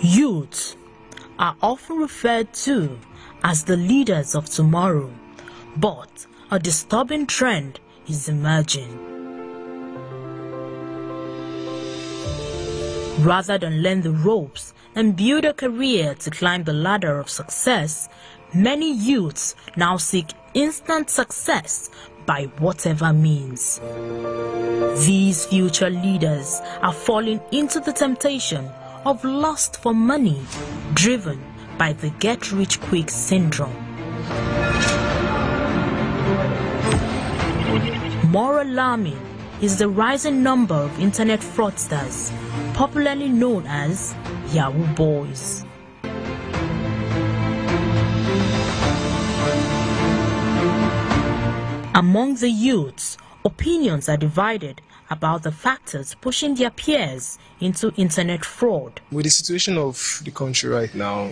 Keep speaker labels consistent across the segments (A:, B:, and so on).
A: Youth are often referred to as the leaders of tomorrow, but a disturbing trend is emerging. Rather than learn the ropes and build a career to climb the ladder of success, many youths now seek instant success by whatever means. These future leaders are falling into the temptation of lust for money, driven by the get-rich-quick syndrome. More alarming is the rising number of internet fraudsters, popularly known as Yahoo boys. Among the youths, opinions are divided about the factors pushing their peers into internet fraud.
B: With the situation of the country right now,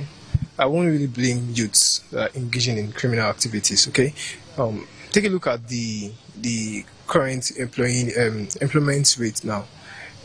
B: I won't really blame youths that are engaging in criminal activities, okay? Take a look at the current employment rate now.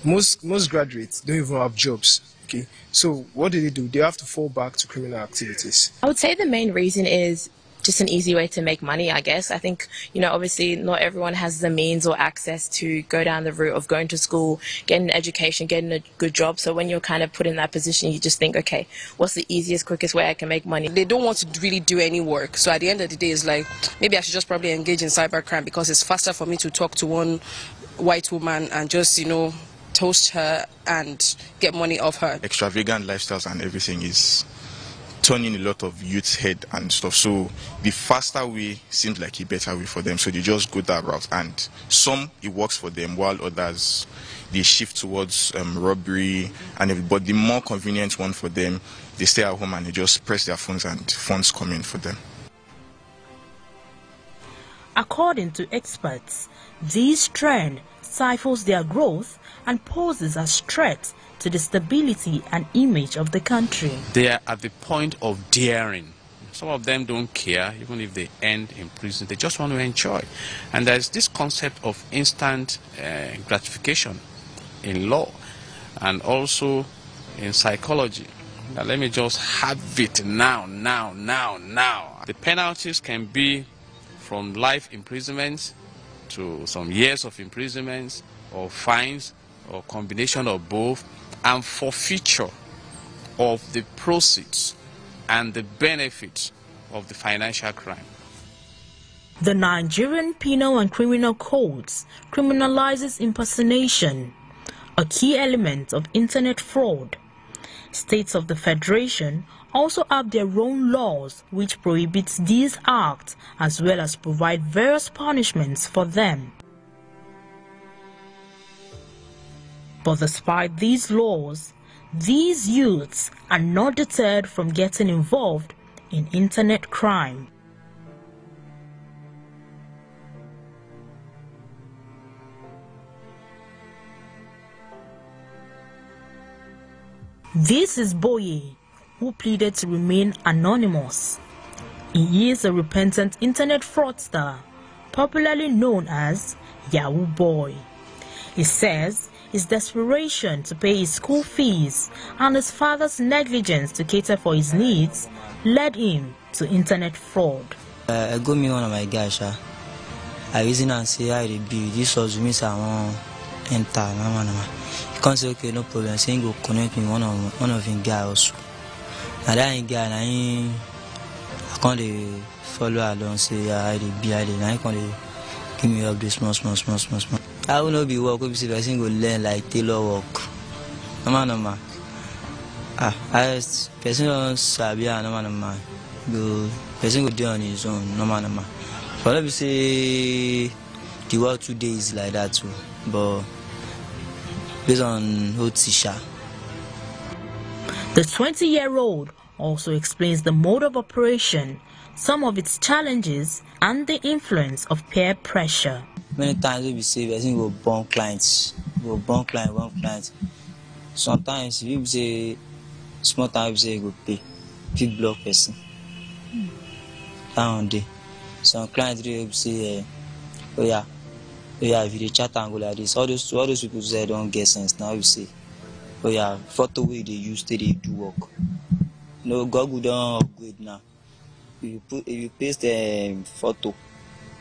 B: Most graduates don't even have jobs, okay? So what do? They have to fall back to criminal activities.
C: I would say the main reason is just an easy way to make money, I guess. I think, obviously not everyone has the means or access to go down the route of going to school, getting an education, getting a good job. So when you're kind of put in that position, you just think, okay, what's the easiest, quickest way I can make money?
D: They don't want to really do any work. So at the end of the day, it's like, maybe I should just probably engage in cybercrime because it's faster for me to talk to one white woman and just, toast her and get money off her.
E: Extravagant lifestyles and everything is turning a lot of youth's head and stuff, so the faster way seems like a better way for them, so they just go that route, and some it works for them while others they shift towards robbery, but the more convenient one for them, they stay at home and they just press their phones and funds come in for them.
A: According to experts, this trend stifles their growth and poses a threat to the stability and image of the country.
F: They are at the point of daring. Some of them don't care, even if they end in prison. They just want to enjoy. And there's this concept of instant gratification in law and also in psychology. Now, let me just have it now. The penalties can be from life imprisonment to some years of imprisonment or fines or combination of both, and forfeiture of the proceeds and the benefits of the financial crime.
A: The Nigerian Penal and Criminal Codes criminalizes impersonation, a key element of internet fraud. States of the Federation also have their own laws which prohibit these acts as well as provide various punishments for them. But despite these laws, these youths are not deterred from getting involved in internet crime. This is Boye, who pleaded to remain anonymous. He is a repentant internet fraudster, popularly known as Yahoo Boy. He says his desperation to pay his school fees and his father's negligence to cater for his needs led him to internet fraud.
G: I go meet one of my guys. I reason and say how they be. This was me say I want enter. He can't say okay, no problem. Say he go connect me one of him guys also. And that guy, I can't follow along. Say how they be. I can't give me up this small. I will not be work. If person go learn like tailor work. No. I person don't sabi no. Go person go do on his own. No. But let me say the world today is like that too. But based on who teacher.
A: The 20-year-old also explains the mode of operation, some of its challenges, and the influence of peer pressure.
G: Many times we say person go burn clients, one client. Sometimes if you say small time, we say go pay, big block person. Down day. Some clients really say, oh yeah, yeah, if you chat and go like this, all those people say don't get sense. Now you say, oh yeah, photo way they use to they do work. No, Google don't upgrade now. If you paste the photo,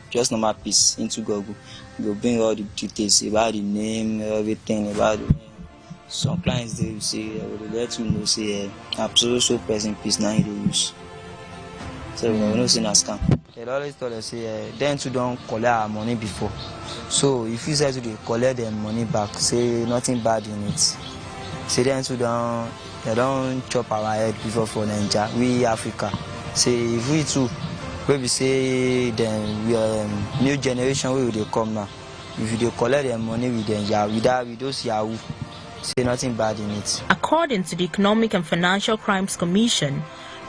G: just normal piece into Google, you'll bring all the details about the name, everything about the name. Some clients they will say, they let you know, say, so person piece now they use. So we don't see a scam. They always tell us, say, them too don't collect our money before. So if you say to collect their money back, say nothing bad in it. Say them too they don't chop our head before for Nigeria, we Africa. Say if we too, maybe say then we are new generation where they come now. If they collect their money with them, yeah, with those Yahoo, say nothing bad in it.
A: According to the Economic and Financial Crimes Commission,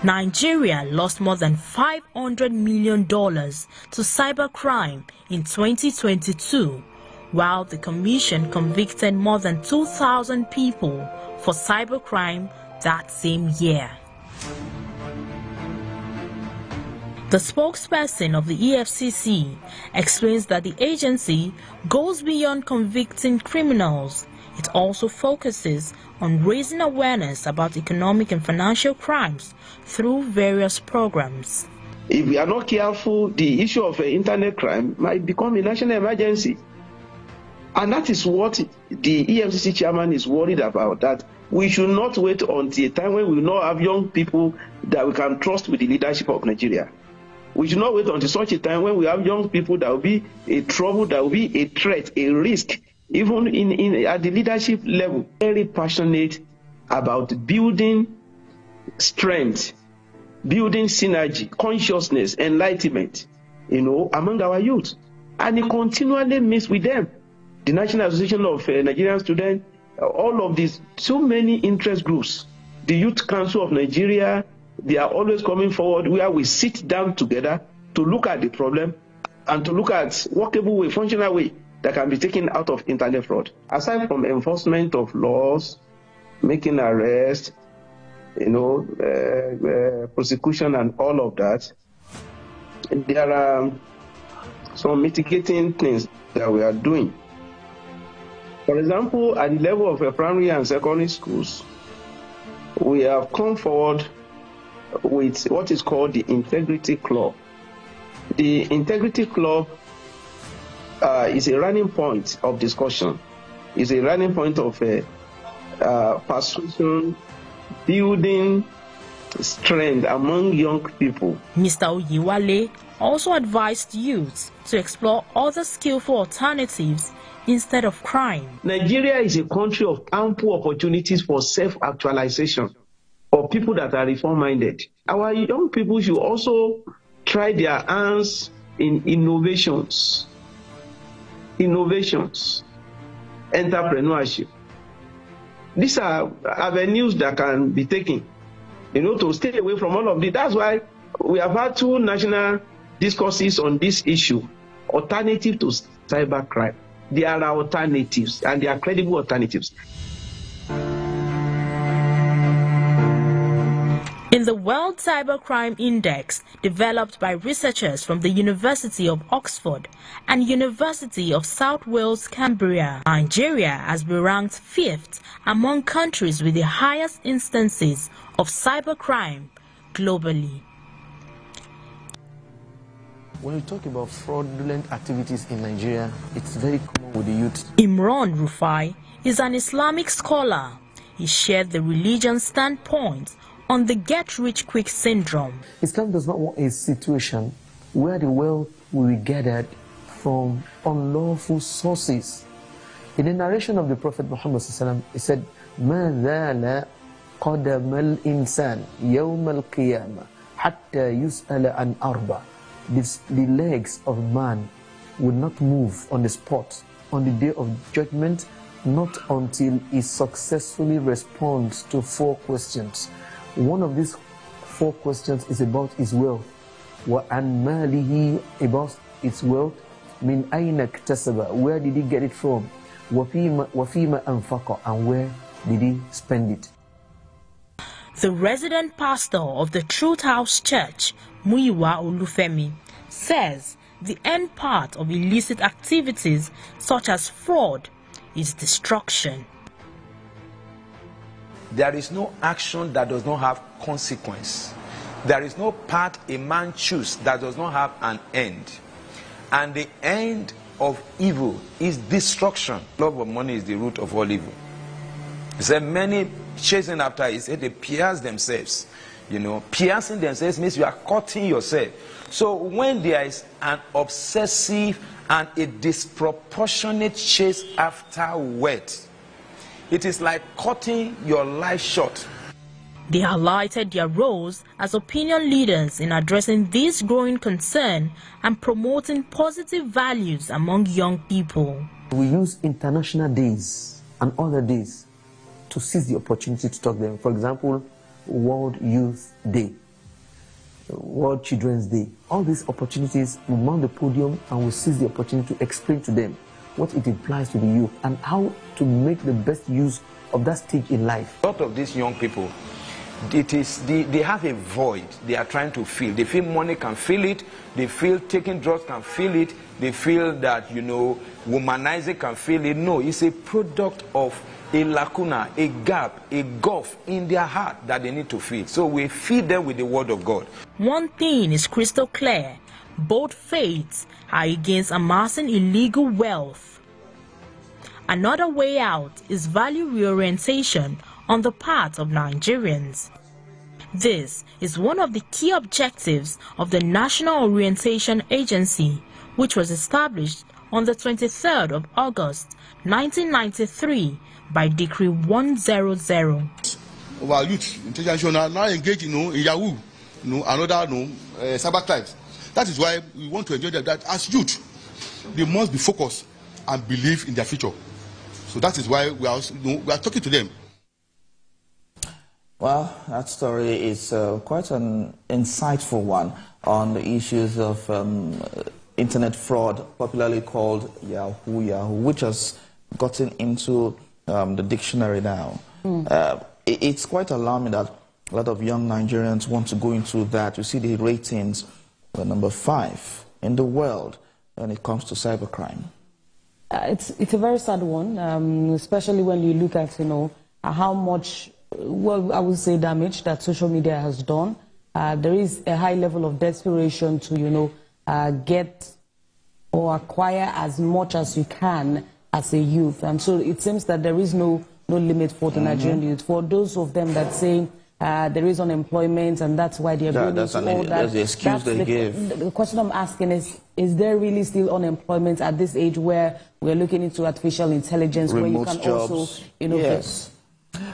A: Nigeria lost more than $500 million to cybercrime in 2022, while the Commission convicted more than 2,000 people for cybercrime that same year. The spokesperson of the EFCC explains that the agency goes beyond convicting criminals. It also focuses on raising awareness about economic and financial crimes through various programs.
H: If we are not careful, the issue of internet crime might become a national emergency. And that is what the EFCC chairman is worried about, that we should not wait until a time when we will not have young people that we can trust with the leadership of Nigeria. We should not wait until such a time when we have young people that will be a trouble, that will be a threat, a risk, even at the leadership level. Very passionate about building strength, building synergy, consciousness, enlightenment, among our youth. And he continually meets with them. The National Association of Nigerian Students, all of these, so many interest groups, the Youth Council of Nigeria, they are always coming forward where we sit down together to look at the problem and to look at workable way, functional way that can be taken out of internet fraud. Aside from enforcement of laws, making arrests, prosecution and all of that, there are some mitigating things that we are doing. For example, at the level of primary and secondary schools, we have come forward with what is called the Integrity Club. The Integrity Club is a running point of discussion, is a running point of persuasion, building strength among young people.
A: Mr. Oyiwale also advised youth to explore other skillful alternatives instead of crime.
H: Nigeria is a country of ample opportunities for self-actualization of people that are reform-minded. Our young people should also try their hands in innovations, entrepreneurship. These are avenues that can be taken, to stay away from all of this. That's why we have had 2 national discourses on this issue, alternative to cybercrime. There are alternatives, and they are credible alternatives.
A: In the World Cybercrime Index, developed by researchers from the University of Oxford and University of South Wales, Cambria, Nigeria has been ranked 5th among countries with the highest instances of cybercrime globally.
I: When we talk about fraudulent activities in Nigeria, it's very common with the youth.
A: Imran Rufai is an Islamic scholar. He shared the religion's standpoint on the get-rich-quick syndrome.
I: Islam does not want a situation where the wealth will be gathered from unlawful sources. In the narration of the Prophet Muhammad, he said, مَا ذَالَ قَدَمَ الْإِنسَانِ يَوْمَ الْقِيَامَةِ حَتَّى يُسْأَلَ عَنْ أَرْبَعٍ. The legs of man will not move on the spot on the day of judgment, not until he successfully responds to 4 questions. One of these 4 questions is about his wealth. وَعَنْ مَالِهِ, about its wealth. مِنْ أَيْنَ اكْتَسَبَ, where did he get it from? وَفِيمَ أَنْفَقَ, and where did he spend it?
A: The resident pastor of the Truth House Church, Muyiwa Olufemi, says the end part of illicit activities such as fraud is destruction.
J: There is no action that does not have consequence. There is no path a man chooses that does not have an end. And the end of evil is destruction. Love of money is the root of all evil. He said many chasing after it, he said they pierce themselves. You know, piercing themselves means you are cutting yourself. So when there is an obsessive and a disproportionate chase after wealth, it is like cutting your life short.
A: They highlighted their roles as opinion leaders in addressing this growing concern and promoting positive values among young people.
I: We use international days and other days to seize the opportunity to talk to them. For example, World Youth Day, World Children's Day. All these opportunities, we mount the podium and we seize the opportunity to explain to them what it implies to the youth and how to make the best use of that stage in life.
J: A lot of these young people, they have a void they are trying to fill. They feel money can fill it. They feel taking drugs can fill it. They feel that, you know, womanizing can fill it. No, it's a product of a lacuna, a gap, a gulf in their heart that they need to fill. So we feed them with the word of God.
A: One thing is crystal clear. Both faiths are against amassing illegal wealth. Another way out is value reorientation on the part of Nigerians. This is one of the key objectives of the National Orientation Agency, which was established on the 23rd of August 1993 by Decree 100.
K: Our youth international now engage in Yahoo, and other cyber crimes. That is why we want to enjoy that as youth, they must be focused and believe in their future. So that is why we are talking to them.
L: Well, that story is quite an insightful one on the issues of internet fraud, popularly called Yahoo, which has gotten into the dictionary now. It's quite alarming that a lot of young Nigerians want to go into that. You see the ratings, we're number 5 in the world when it comes to cybercrime.
M: It's a very sad one, especially when you look at, how much, well, I would say damage that social media has done. There is a high level of desperation to, get or acquire as much as you can as a youth. And so it seems that there is no limit for the Nigerian youth. For those of them that say there is unemployment and that's why they're going into all that.
L: That's the excuse they give.
M: The question I'm asking is there really still unemployment at this age where we're looking into artificial intelligence,
L: remote
M: where you can
L: jobs.
M: also,
L: Yes.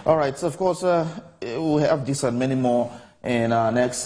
L: All right, so of course, we'll have this and many more in our next